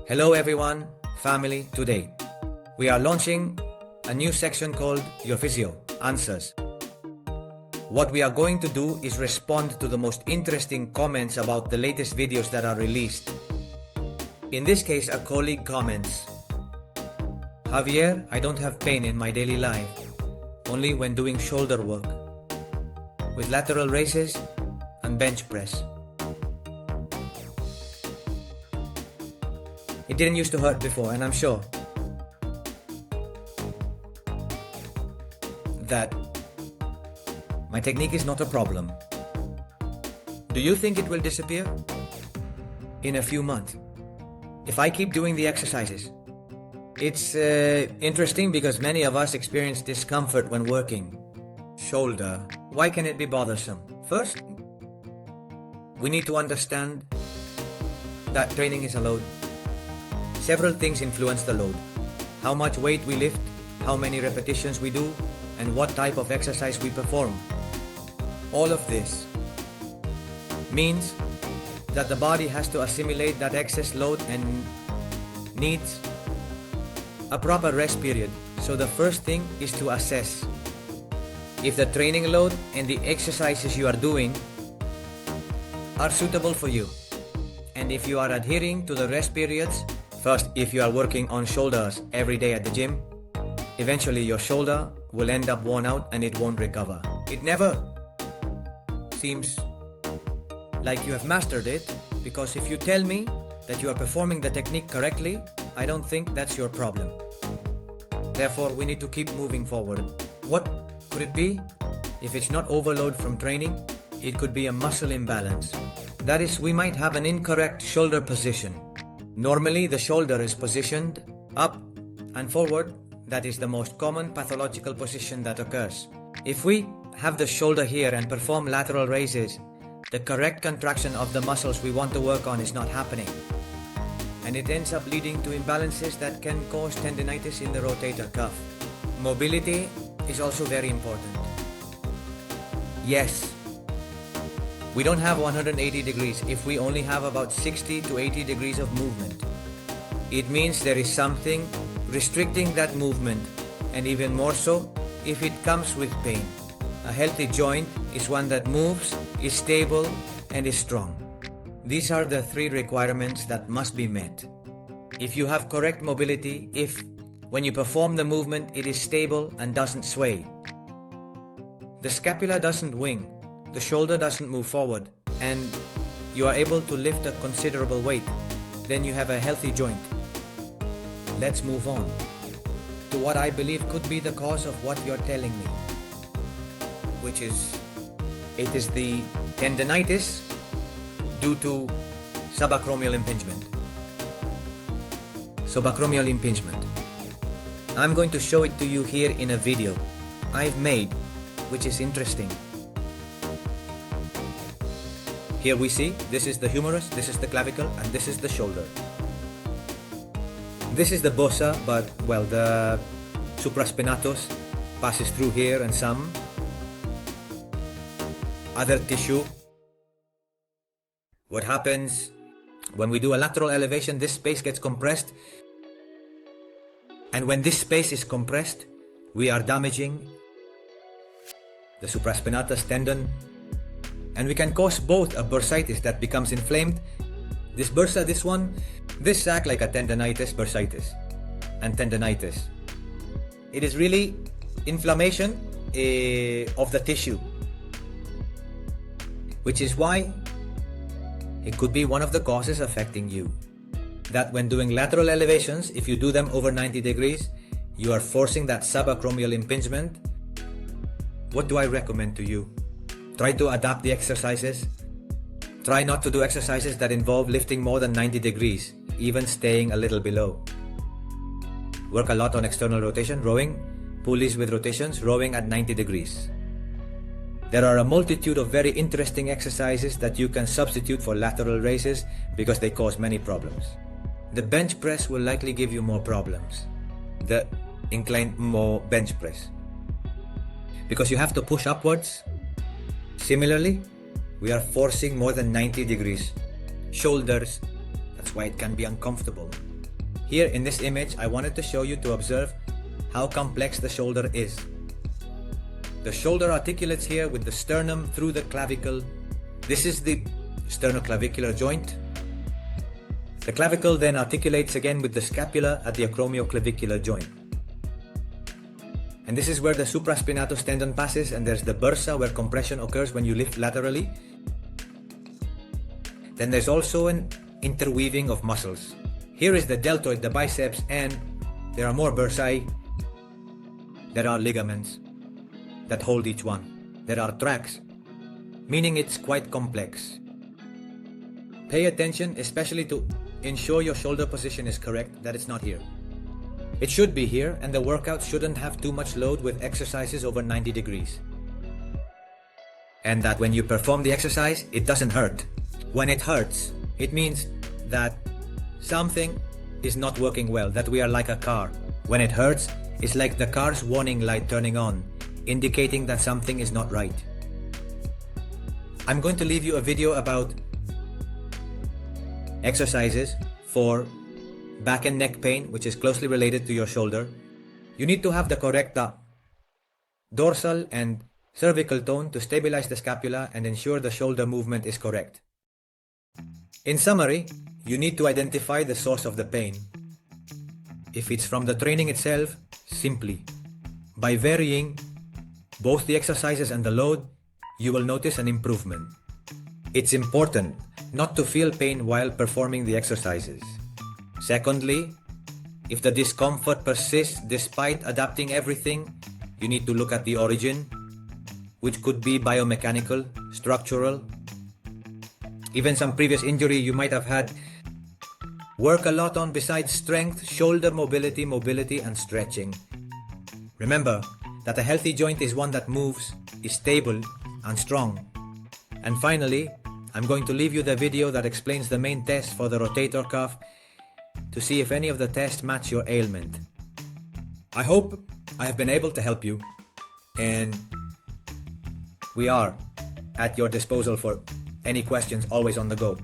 Hello everyone, family. Today we are launching a new section called Your Physio Answers. What we are going to do is respond to the most interesting comments about the latest videos that are released. In this case, a colleague comments, Javier, I don't have pain in my daily life, only when doing shoulder work, with lateral raises and bench press. It didn't used to hurt before, and I'm sure that my technique is not a problem. Do you think it will disappear? In a few months, if I keep doing the exercises. It's interesting because many of us experience discomfort when working. Shoulder. Why can it be bothersome? First, we need to understand that training is a load. Several things influence the load. How much weight we lift, how many repetitions we do, and what type of exercise we perform. All of this means that the body has to assimilate that excess load and needs a proper rest period. So the first thing is to assess if the training load and the exercises you are doing are suitable for you. And if you are adhering to the rest periods. First, if you are working on shoulders every day at the gym, eventually your shoulder will end up worn out and it won't recover. It never seems like you have mastered it, because if you tell me that you are performing the technique correctly, I don't think that's your problem. Therefore, we need to keep moving forward. What could it be? If it's not overload from training, it could be a muscle imbalance. That is, we might have an incorrect shoulder position. Normally, the shoulder is positioned up and forward. That is the most common pathological position that occurs. If we have the shoulder here and perform lateral raises, the correct contraction of the muscles we want to work on is not happening. And it ends up leading to imbalances that can cause tendinitis in the rotator cuff. Mobility is also very important. Yes, we don't have 180 degrees if we only have about 60 to 80 degrees of movement. It means there is something restricting that movement, and even more so if it comes with pain. A healthy joint is one that moves, is stable, and is strong. These are the three requirements that must be met. If you have correct mobility, if when you perform the movement it is stable and doesn't sway, the scapula doesn't wing, the shoulder doesn't move forward, and you are able to lift a considerable weight, then you have a healthy joint. Let's move on to what I believe could be the cause of what you're telling me, which is, it is the tendinitis due to subacromial impingement. Subacromial impingement. I'm going to show it to you here in a video I've made, which is interesting. Here we see, this is the humerus, this is the clavicle, and this is the shoulder. This is the bossa, but well, the supraspinatus passes through here and some other tissue. What happens when we do a lateral elevation, this space gets compressed. And when this space is compressed, we are damaging the supraspinatus tendon. And we can cause both a bursitis that becomes inflamed. This bursa, this act like a tendinitis, bursitis, and tendinitis. It is really inflammation of the tissue, which is why it could be one of the causes affecting you. That when doing lateral elevations, if you do them over 90 degrees, you are forcing that subacromial impingement. What do I recommend to you? Try to adapt the exercises. Try not to do exercises that involve lifting more than 90 degrees, even staying a little below. Work a lot on external rotation, rowing, pulleys with rotations, rowing at 90 degrees. There are a multitude of very interesting exercises that you can substitute for lateral raises because they cause many problems. The bench press will likely give you more problems. The inclined more bench press, because you have to push upwards. Similarly, we are forcing more than 90 degrees. Shoulders, that's why it can be uncomfortable. Here in this image, I wanted to show you to observe how complex the shoulder is. The shoulder articulates here with the sternum through the clavicle. This is the sternoclavicular joint. The clavicle then articulates again with the scapula at the acromioclavicular joint. And this is where the supraspinatus tendon passes, and there's the bursa where compression occurs when you lift laterally. Then there's also an interweaving of muscles. Here is the deltoid, the biceps, and there are more bursae. There are ligaments that hold each one. There are tracts, meaning it's quite complex. Pay attention, especially to ensure your shoulder position is correct, that it's not here. It should be here, and the workout shouldn't have too much load with exercises over 90 degrees. And that when you perform the exercise, it doesn't hurt. When it hurts, it means that something is not working well, that we are like a car. When it hurts, it's like the car's warning light turning on, indicating that something is not right. I'm going to leave you a video about exercises for back and neck pain, which is closely related to your shoulder. You need to have the correct dorsal and cervical tone to stabilize the scapula and ensure the shoulder movement is correct. In summary, you need to identify the source of the pain. If it's from the training itself, simply by varying both the exercises and the load, you will notice an improvement. It's important not to feel pain while performing the exercises. Secondly, if the discomfort persists despite adapting everything, you need to look at the origin, which could be biomechanical, structural, even some previous injury you might have had. Work a lot on besides strength, shoulder mobility and stretching. Remember that a healthy joint is one that moves, is stable and strong. And finally, I'm going to leave you the video that explains the main test for the rotator cuff to see if any of the tests match your ailment. I hope I have been able to help you, and we are at your disposal for any questions, always on the go.